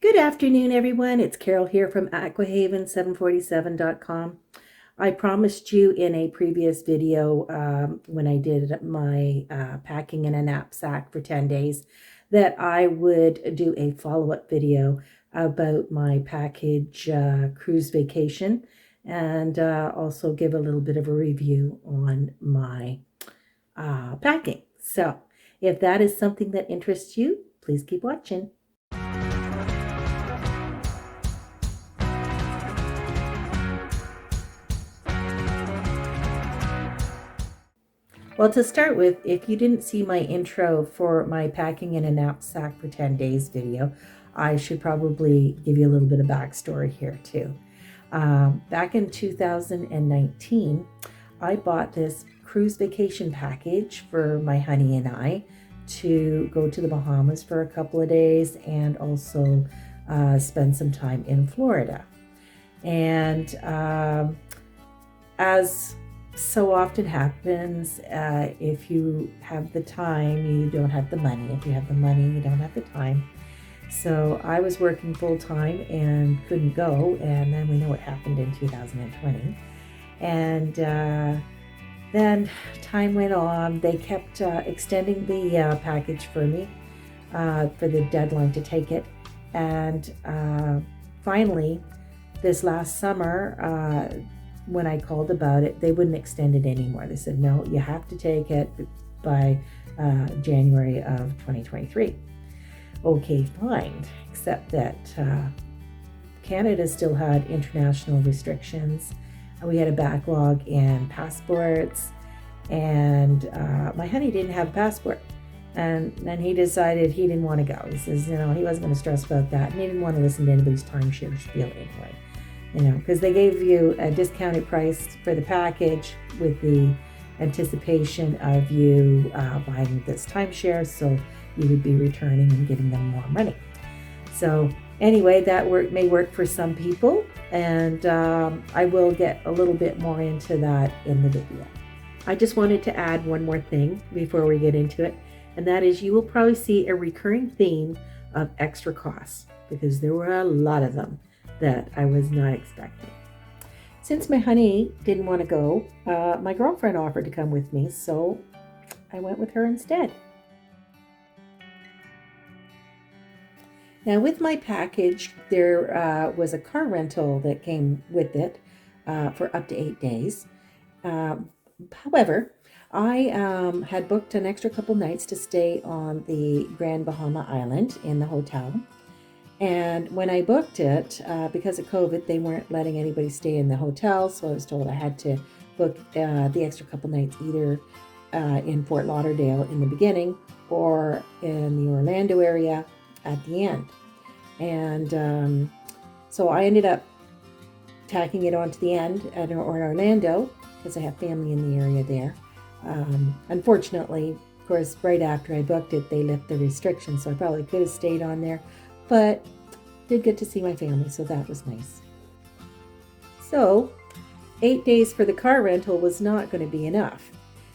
Good afternoon, everyone. It's Carol here from Aquahaven747.com. I promised you in a previous video when I did my packing in a knapsack for 10 days that I would do a follow-up video about my package cruise vacation and also give a little bit of a review on my packing. So if that is something that interests you, please keep watching. Well, to start with, if you didn't see my intro for my packing in a knapsack for 10 days video, I should probably give you a little bit of backstory here too. Back in 2019, I bought this cruise vacation package for my honey and I to go to the Bahamas for a couple of days and also spend some time in Florida. And as so often happens, if you have the time, you don't have the money. If you have the money, you don't have the time. So I was working full time and couldn't go. And then we know what happened in 2020. And then time went on. They kept extending the package for me for the deadline to take it. And finally, this last summer, when I called about it, they wouldn't extend it anymore. They said, no, you have to take it by January of 2023. Okay, fine, except that Canada still had international restrictions. We had a backlog in passports, and my honey didn't have a passport. And then he decided he didn't want to go. He says, he wasn't going to stress about that, and he didn't want to listen to anybody's timeshare spiel anyway. Because they gave you a discounted price for the package with the anticipation of you buying this timeshare, so you would be returning and giving them more money. So anyway, that may work for some people, and I will get a little bit more into that in the video. I just wanted to add one more thing before we get into it, and that is you will probably see a recurring theme of extra costs, because there were a lot of them that I was not expecting. Since my honey didn't want to go, my girlfriend offered to come with me, so I went with her instead. Now, with my package, there was a car rental that came with it for up to 8 days. However, I had booked an extra couple nights to stay on the Grand Bahama Island in the hotel. And when I booked it, because of COVID, they weren't letting anybody stay in the hotel. So I was told I had to book the extra couple nights either in Fort Lauderdale in the beginning or in the Orlando area at the end. And so I ended up tacking it onto the end at Orlando because I have family in the area there. Unfortunately, of course, right after I booked it, they lifted the restrictions. So I probably could have stayed on there, but did get to see my family, so that was nice. So 8 days for the car rental was not going to be enough.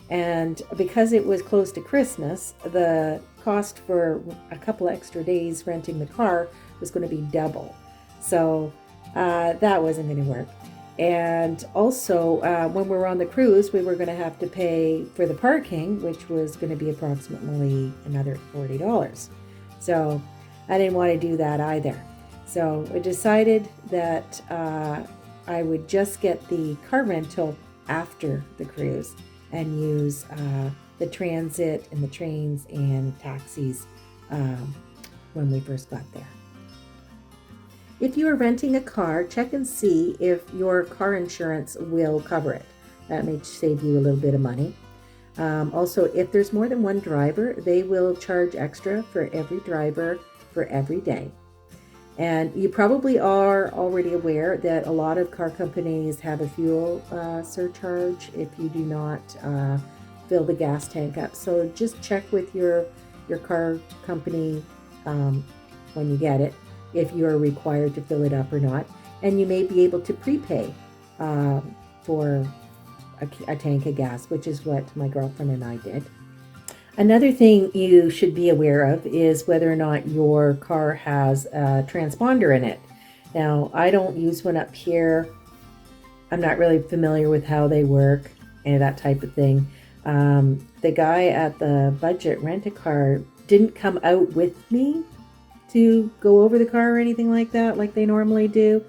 And because it was close to Christmas, the cost for a couple extra days renting the car was going to be double. So that wasn't going to work. And also, when we were on the cruise, we were going to have to pay for the parking, which was going to be approximately another $40. So I didn't want to do that either. So I decided that I would just get the car rental after the cruise and use the transit and the trains and taxis when we first got there. If you are renting a car, check and see if your car insurance will cover it. That may save you a little bit of money. Also, if there's more than one driver, they will charge extra for every driver for every day. And you probably are already aware that a lot of car companies have a fuel surcharge if you do not fill the gas tank up. So just check with your car company when you get it, if you're required to fill it up or not. And you may be able to prepay for a tank of gas, which is what my girlfriend and I did. Another thing you should be aware of is whether or not your car has a transponder in it. Now, I don't use one up here. I'm not really familiar with how they work and that type of thing. The guy at the budget rent-a-car didn't come out with me to go over the car or anything like that, like they normally do.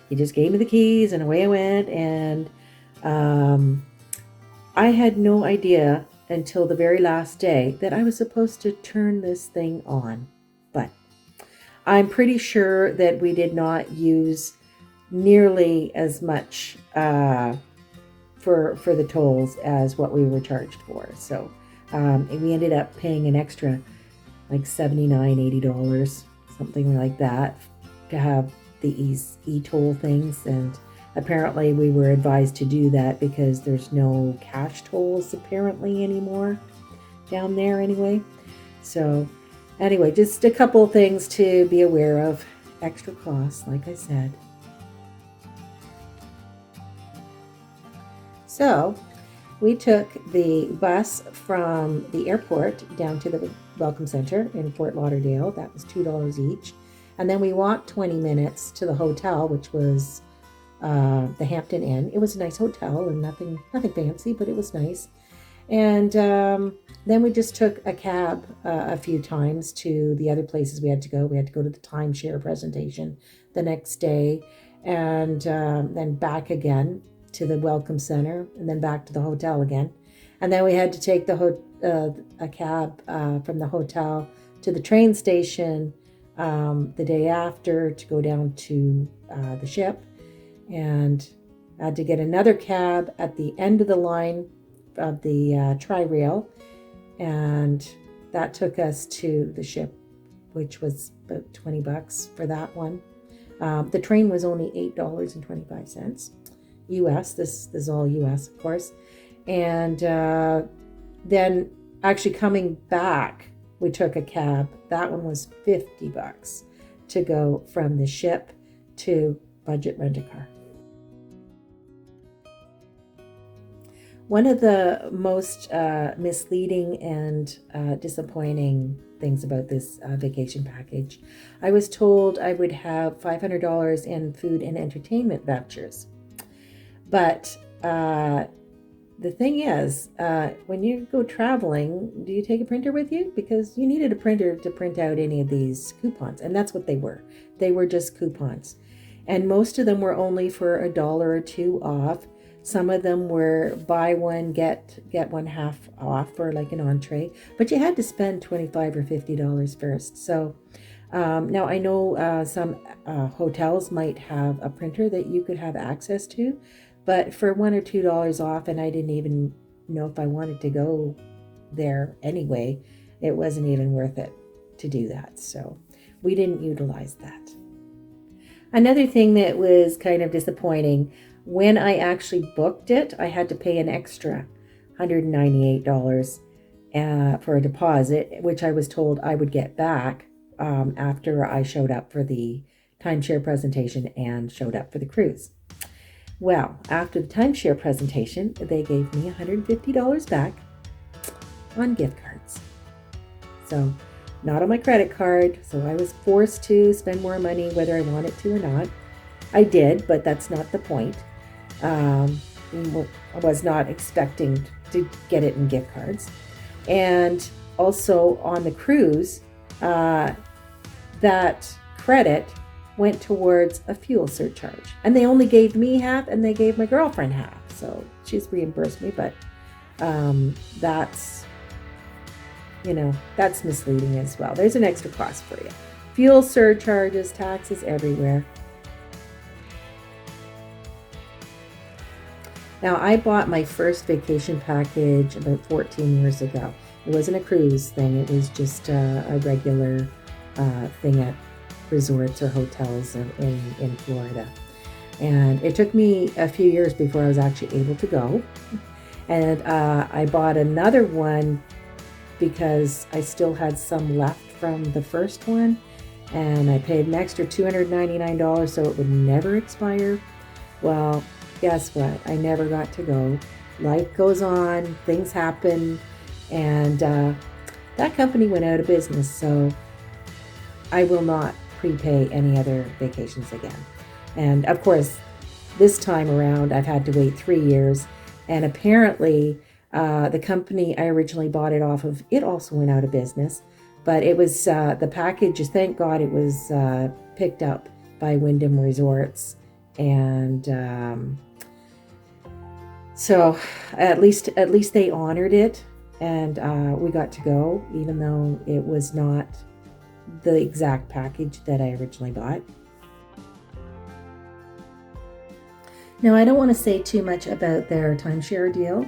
He just gave me the keys and away I went. And I had no idea until the very last day that I was supposed to turn this thing on. But I'm pretty sure that we did not use nearly as much for the tolls as what we were charged for. So we ended up paying an extra like $79, $80, something like that, to have the e-toll things. And apparently we were advised to do that because there's no cash tolls apparently anymore down there anyway. So anyway, just a couple of things to be aware of. Extra costs, like I said. So we took the bus from the airport down to the Welcome Center in Fort Lauderdale. That was $2 each. And then we walked 20 minutes to the hotel, which was the Hampton Inn. It was a nice hotel and nothing fancy, but it was nice. And then we just took a cab a few times to the other places we had to go. We had to go to the timeshare presentation the next day, and then back again to the Welcome Center, and then back to the hotel again. And then we had to take a cab from the hotel to the train station the day after to go down to the ship, and had to get another cab at the end of the line of the tri-rail, and that took us to the ship, which was about $20 for that one. The train was only $8.25 US. This is all US, of course. And then actually coming back, we took a cab. That one was $50 to go from the ship to budget rent-a-car. One of the most misleading and disappointing things about this vacation package, I was told I would have $500 in food and entertainment vouchers. But the thing is, when you go traveling, do you take a printer with you? Because you needed a printer to print out any of these coupons. And that's what they were. They were just coupons. And most of them were only for $1 or $2 off. Some of them were buy one, get one half off for like an entree. But you had to spend $25 or $50 first. So now I know some hotels might have a printer that you could have access to. But for $1 or $2 off, and I didn't even know if I wanted to go there anyway, it wasn't even worth it to do that. So we didn't utilize that. Another thing that was kind of disappointing, when I actually booked it, I had to pay an extra $198 for a deposit, which I was told I would get back after I showed up for the timeshare presentation and showed up for the cruise. Well, after the timeshare presentation, they gave me $150 back on gift cards. So, not on my credit card, so I was forced to spend more money whether I wanted to or not. I did, but that's not the point. I was not expecting to get it in gift cards. And also on the cruise, that credit went towards a fuel surcharge. And they only gave me half and they gave my girlfriend half. So she's reimbursed me, but that's misleading as well. There's an extra cost for you. Fuel surcharges, taxes everywhere. Now, I bought my first vacation package about 14 years ago. It wasn't a cruise thing. It was just a regular thing at resorts or hotels in Florida. And it took me a few years before I was actually able to go. And I bought another one because I still had some left from the first one. And I paid an extra $299 so it would never expire. Well, guess what? I never got to go. Life goes on, things happen, and that company went out of business, so I will not prepay any other vacations again. And of course, this time around, I've had to wait 3 years, and apparently, the company I originally bought it off of, it also went out of business. But it was the package. Thank God it was picked up by Wyndham Resorts, and so at least they honored it, and we got to go, even though it was not the exact package that I originally bought. Now, I don't want to say too much about their timeshare deal.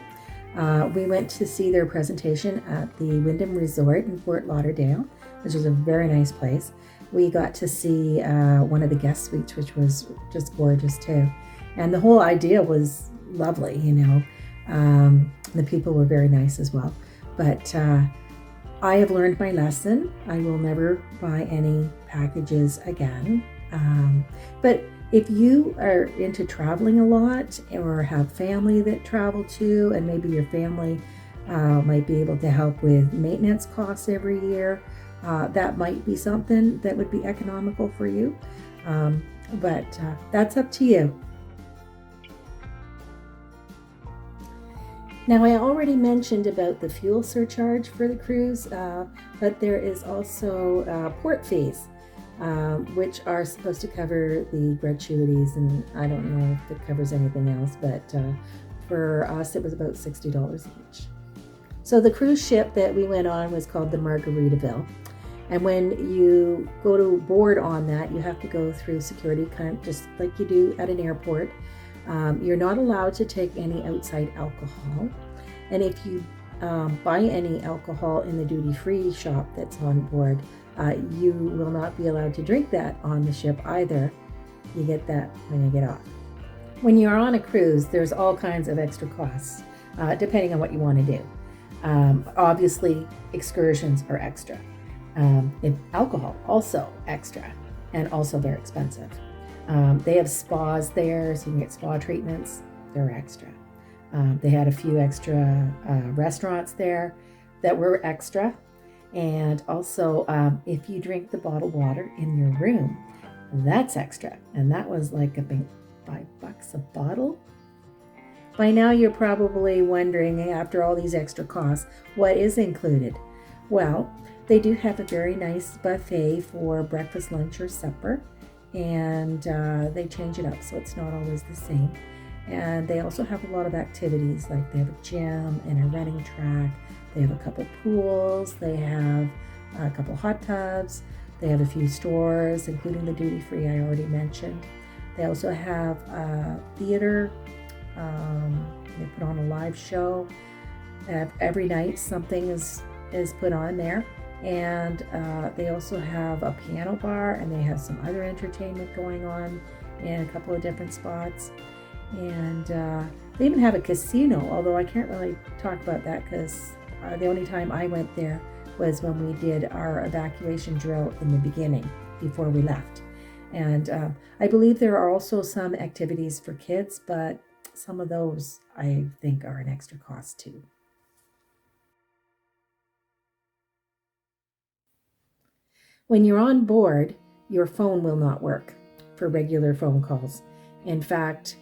We went to see their presentation at the Wyndham Resort in Fort Lauderdale, which is a very nice place. We got to see one of the guest suites, which was just gorgeous too. And the whole idea was lovely, The people were very nice as well. But I have learned my lesson. I will never buy any packages again. But if you are into traveling a lot or have family that travel too, and maybe your family might be able to help with maintenance costs every year, that might be something that would be economical for you. But that's up to you. Now, I already mentioned about the fuel surcharge for the cruise, but there is also port fees, which are supposed to cover the gratuities, and I don't know if it covers anything else, but for us it was about $60 each. So the cruise ship that we went on was called the Margaritaville, and when you go to board on that, you have to go through security, kind of just like you do at an airport. You're not allowed to take any outside alcohol, and if you buy any alcohol in the duty-free shop that's on board, you will not be allowed to drink that on the ship either. You get that when you get off. When you're on a cruise, there's all kinds of extra costs, depending on what you want to do. Obviously, excursions are extra. Alcohol, also extra, and also very expensive. They have spas there, so you can get spa treatments. They're extra. They had a few extra restaurants there that were extra. And also, if you drink the bottled water in your room, that's extra. And that was like $5 a bottle. By now, you're probably wondering, after all these extra costs, what is included? Well, they do have a very nice buffet for breakfast, lunch, or supper. And they change it up, so it's not always the same. And they also have a lot of activities, like they have a gym and a running track. They have a couple pools. They have a couple hot tubs. They have a few stores, including the duty-free I already mentioned. They also have a theater. They put on a live show. Every night something is put on there. And they also have a piano bar, and they have some other entertainment going on in a couple of different spots. And they even have a casino, although I can't really talk about that because the only time I went there was when we did our evacuation drill in the beginning before we left. And I believe there are also some activities for kids, but some of those I think are an extra cost too. When you're on board, your phone will not work for regular phone calls. In fact,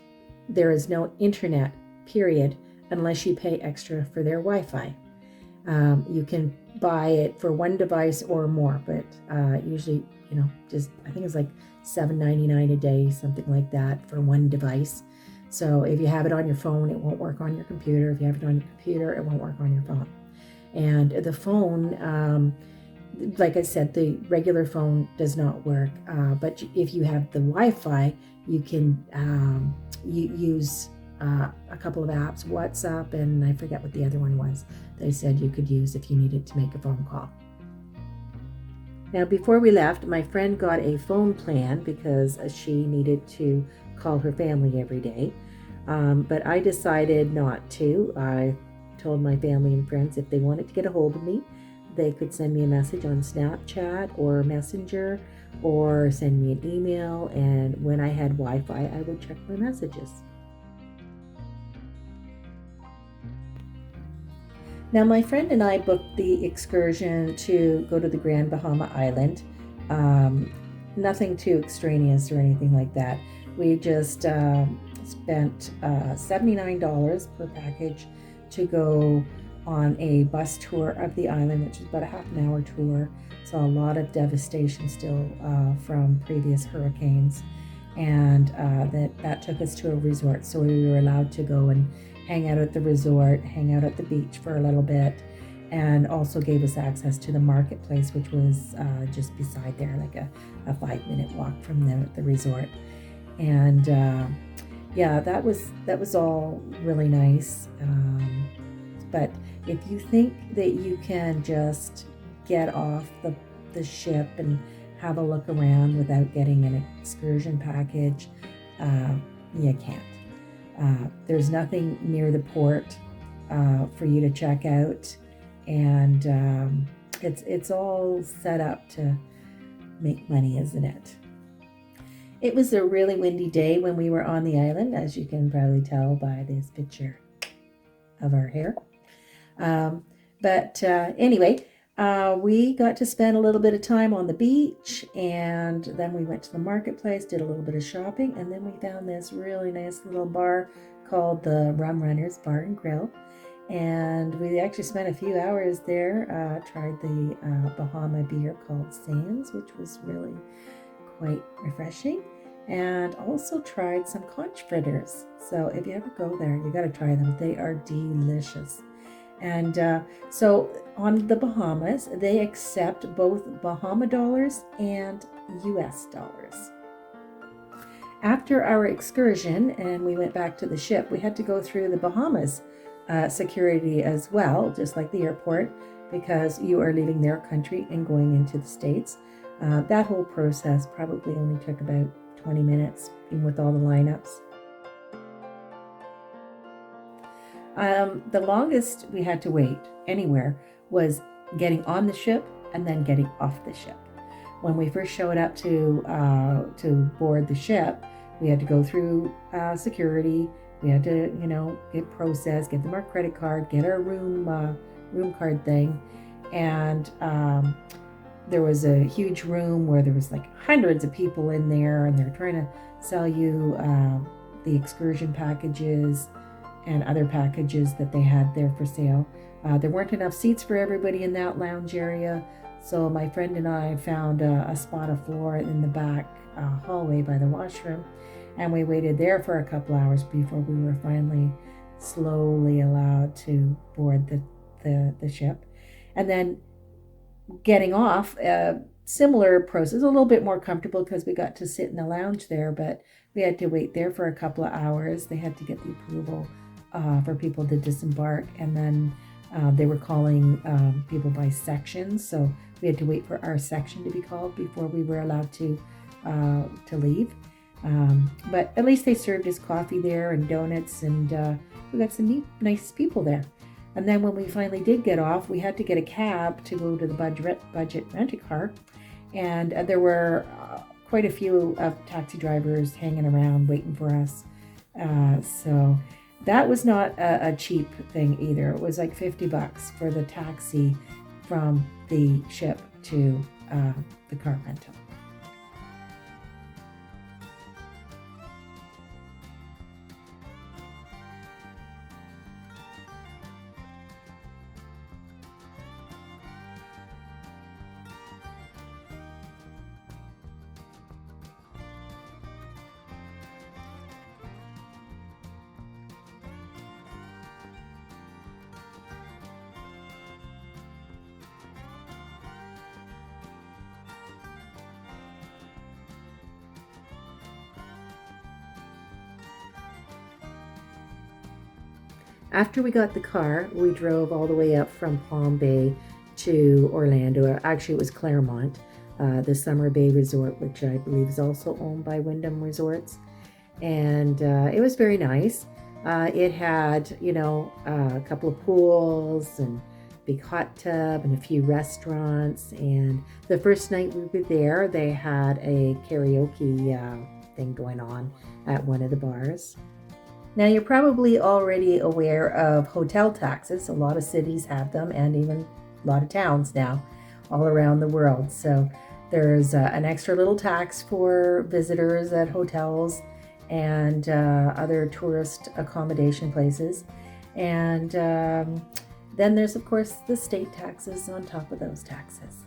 there is no internet, period, unless you pay extra for their Wi-Fi. You can buy it for one device or more, but usually, just I think it's like $7.99 a day, something like that for one device. So if you have it on your phone, it won't work on your computer. If you have it on your computer, it won't work on your phone. And the phone, like I said, the regular phone does not work. But if you have the Wi-Fi, you can use a couple of apps, WhatsApp, and I forget what the other one was. They said you could use if you needed to make a phone call. Now, before we left, my friend got a phone plan because she needed to call her family every day. But I decided not to. I told my family and friends if they wanted to get a hold of me, they could send me a message on Snapchat or Messenger or send me an email. And when I had Wi-Fi, I would check my messages. Now, my friend and I booked the excursion to go to the Grand Bahama Island. Um, Nothing too extraneous or anything like that. We just spent $79 per package to go on a bus tour of the island, which is about a half an hour tour. Saw a lot of devastation still from previous hurricanes, and that took us to a resort. So we were allowed to go and hang out at the resort, hang out at the beach for a little bit, and also gave us access to the marketplace, which was just beside there, like a 5-minute walk from the resort. And yeah, that was all really nice. But if you think that you can just get off the ship and have a look around without getting an excursion package, you can't. There's nothing near the port for you to check out, and it's all set up to make money, isn't it? It was a really windy day when we were on the island, as you can probably tell by this picture of our hair. But anyway, we got to spend a little bit of time on the beach, and then we went to the marketplace, did a little bit of shopping, and then we found this really nice little bar called the Rum Runners Bar and Grill. And we actually spent a few hours there, tried the Bahama beer called Sands, which was really quite refreshing, and also tried some conch fritters. So if you ever go there, you got to try them. They are delicious. And so on the Bahamas, they accept both Bahama dollars and US dollars. After our excursion and we went back to the ship, we had to go through the Bahamas security as well, just like the airport, because you are leaving their country and going into the States. That whole process probably only took about 20 minutes, even with all the lineups. The longest we had to wait anywhere was getting on the ship and then getting off the ship. When we first showed up to board the ship, we had to go through security. We had to, get processed, give them our credit card, get our room card thing, and there was a huge room where there was like hundreds of people in there, and they're trying to sell you the excursion packages and other packages that they had there for sale. There weren't enough seats for everybody in that lounge area, so my friend and I found a spot of floor in the back hallway by the washroom, and we waited there for a couple hours before we were finally slowly allowed to board the ship. And then getting off, similar process, a little bit more comfortable because we got to sit in the lounge there, but we had to wait there for a couple of hours. They had to get the approval for people to disembark, and then they were calling people by sections, so we had to wait for our section to be called before we were allowed to leave. But at least they served us coffee there and donuts, and we got some nice people there. And then when we finally did get off, we had to get a cab to go to the budget rent-a-car, and there were quite a few of taxi drivers hanging around waiting for us. So that was not a cheap thing either. It was like $50 for the taxi from the ship to the car rental. After we got the car, we drove all the way up from Palm Bay to Orlando. Actually, it was Claremont, the Summer Bay Resort, which I believe is also owned by Wyndham Resorts. And it was very nice. It had, a couple of pools and big hot tub and a few restaurants. And the first night we were there, they had a karaoke thing going on at one of the bars. Now, you're probably already aware of hotel taxes. A lot of cities have them, and even a lot of towns now all around the world. So there's an extra little tax for visitors at hotels and other tourist accommodation places. And then there's, of course, the state taxes on top of those taxes.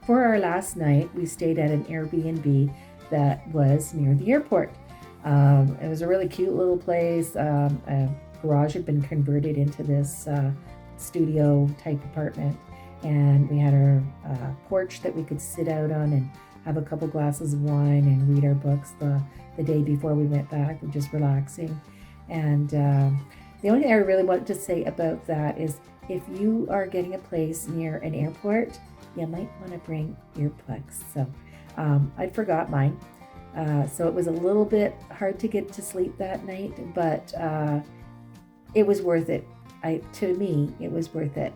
For our last night, we stayed at an Airbnb that was near the airport. It was a really cute little place. A garage had been converted into this studio type apartment, and we had our porch that we could sit out on and have a couple glasses of wine and read our books the day before we went back. We're just relaxing. And the only thing I really want to say about that is if you are getting a place near an airport, you might want to bring earplugs. So I forgot mine. So it was a little bit hard to get to sleep that night, but it was worth it. To me, it was worth it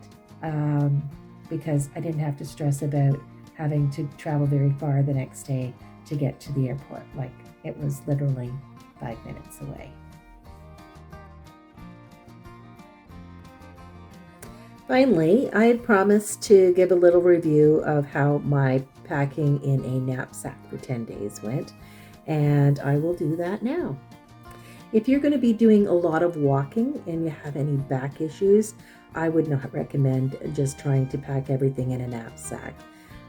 because I didn't have to stress about having to travel very far the next day to get to the airport. Like, it was literally 5 minutes away. Finally, I had promised to give a little review of how my packing in a knapsack for 10 days went, and I will do that now. If you're going to be doing a lot of walking and you have any back issues, I would not recommend just trying to pack everything in a knapsack.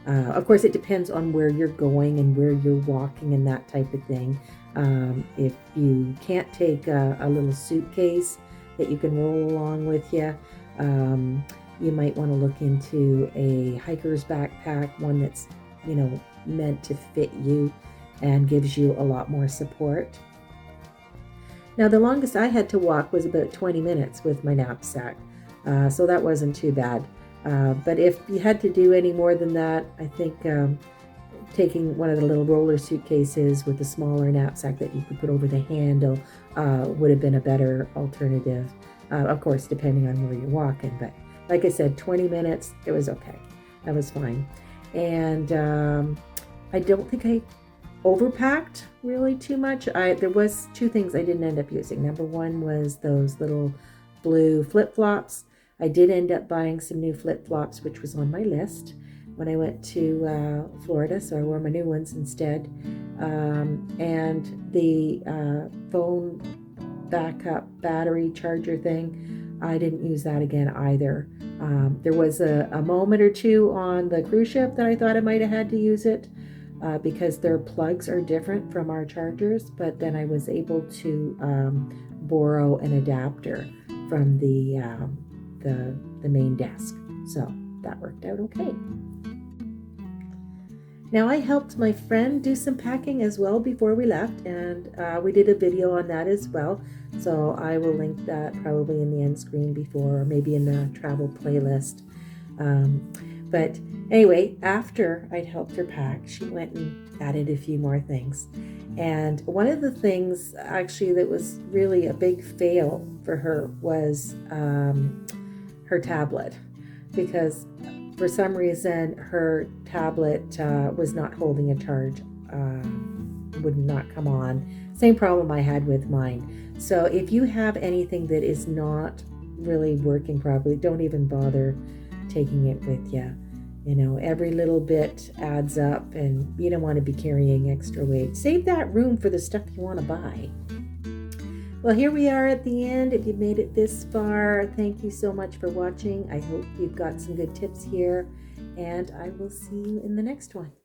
Of course, it depends on where you're going and where you're walking and that type of thing. If you can't take a little suitcase that you can roll along with you, you might want to look into a hiker's backpack, one that's, meant to fit you and gives you a lot more support. Now, the longest I had to walk was about 20 minutes with my knapsack, so that wasn't too bad. But if you had to do any more than that, I think taking one of the little roller suitcases with a smaller knapsack that you could put over the handle would have been a better alternative. Of course, depending on where you're walking. But like I said, 20 minutes, it was okay. That was fine. And I don't think I overpacked really too much. There was two things I didn't end up using. Number one was those little blue flip-flops. I did end up buying some new flip-flops, which was on my list when I went to Florida, so I wore my new ones instead. And the phone backup battery charger thing, I didn't use that again either. There was a moment or two on the cruise ship that I thought I might have had to use it because their plugs are different from our chargers, but then I was able to borrow an adapter from the main desk, so that worked out okay. Now, I helped my friend do some packing as well before we left, and we did a video on that as well, so I will link that probably in the end screen before, or maybe in the travel playlist. But anyway, after I'd helped her pack, she went and added a few more things. And one of the things actually that was really a big fail for her was her tablet, because for some reason her tablet was not holding a charge, would not come on. Same problem I had with mine. So if you have anything that is not really working properly, don't even bother taking it with you. Every little bit adds up, and you don't want to be carrying extra weight. Save that room for the stuff you want to buy. Well, here we are at the end. If you've made it this far, thank you so much for watching. I hope you've got some good tips here, and I will see you in the next one.